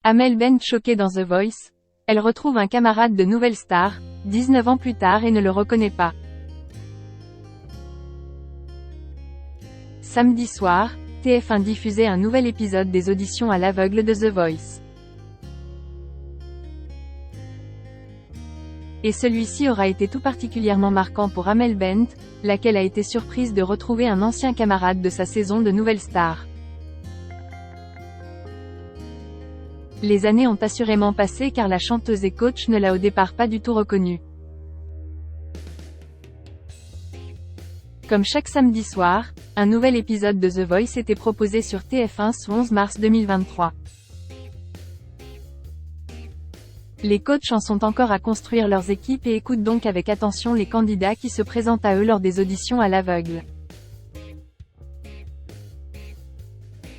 Amel Bent choquée dans The Voice. Elle retrouve un camarade de Nouvelle Star, 19 ans plus tard et ne le reconnaît pas. Samedi soir, TF1 diffusait un nouvel épisode des auditions à l'aveugle de The Voice. Et celui-ci aura été tout particulièrement marquant pour Amel Bent, laquelle a été surprise de retrouver un ancien camarade de sa saison de Nouvelle Star. Les années ont assurément passé car la chanteuse et coach ne l'a au départ pas du tout reconnue. Comme chaque samedi soir, un nouvel épisode de The Voice était proposé sur TF1 ce 11 mars 2023. Les coachs en sont encore à construire leurs équipes et écoutent donc avec attention les candidats qui se présentent à eux lors des auditions à l'aveugle.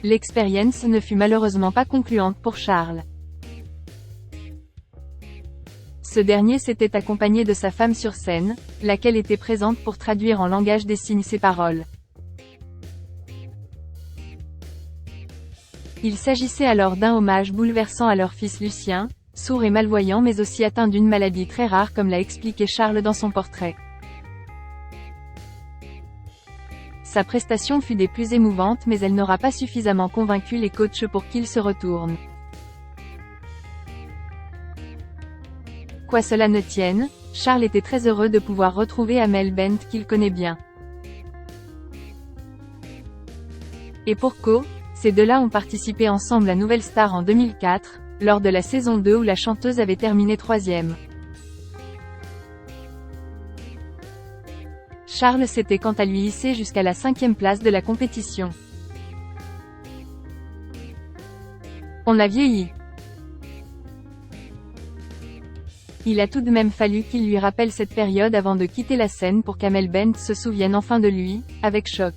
L'expérience ne fut malheureusement pas concluante pour Charles. Ce dernier s'était accompagné de sa femme sur scène, laquelle était présente pour traduire en langage des signes ses paroles. Il s'agissait alors d'un hommage bouleversant à leur fils Lucien, sourd et malvoyant mais aussi atteint d'une maladie très rare comme l'a expliqué Charles dans son portrait. Sa prestation fut des plus émouvantes mais elle n'aura pas suffisamment convaincu les coachs pour qu'ils se retournent. Quoi cela ne tienne, Charles était très heureux de pouvoir retrouver Amel Bent qu'il connaît bien. Et pour cause, ces deux-là ont participé ensemble à Nouvelle Star en 2004, lors de la saison 2 où la chanteuse avait terminé 3e. Charles s'était quant à lui hissé jusqu'à la 5e place de la compétition. On a vieilli. Il a tout de même fallu qu'il lui rappelle cette période avant de quitter la scène pour qu'Amel Bent se souvienne enfin de lui, avec choc.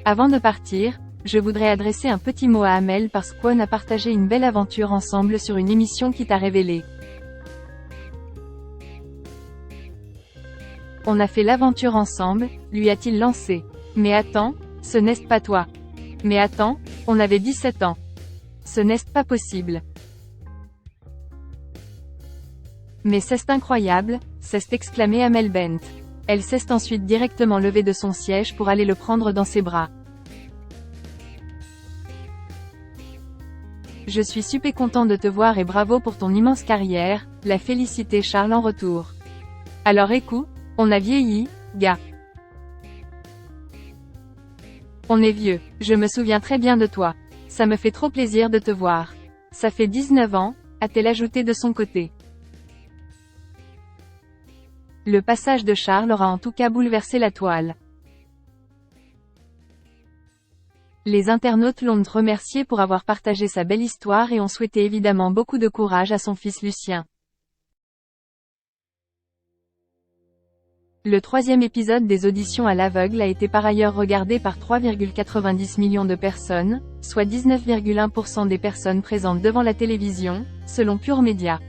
Avant de partir, je voudrais adresser un petit mot à Amel parce qu'on a partagé une belle aventure ensemble sur une émission qui t'a révélé. On a fait l'aventure ensemble, lui a-t-il lancé. Mais attends, ce n'est pas toi. Mais attends, on avait 17 ans. Ce n'est pas possible. Mais c'est incroyable, s'est exclamé Amel Bent. Elle s'est ensuite directement levée de son siège pour aller le prendre dans ses bras. Je suis super content de te voir et bravo pour ton immense carrière, l'a félicité Charles en retour. Alors écoute, on a vieilli, gars. On est vieux, je me souviens très bien de toi. Ça me fait trop plaisir de te voir. Ça fait 19 ans, a-t-elle ajouté de son côté. Le passage de Charles aura en tout cas bouleversé la toile. Les internautes l'ont remercié pour avoir partagé sa belle histoire et ont souhaité évidemment beaucoup de courage à son fils Lucien. Le 3e épisode des auditions à l'aveugle a été par ailleurs regardé par 3,90 millions de personnes, soit 19,1% des personnes présentes devant la télévision, selon Pure Média.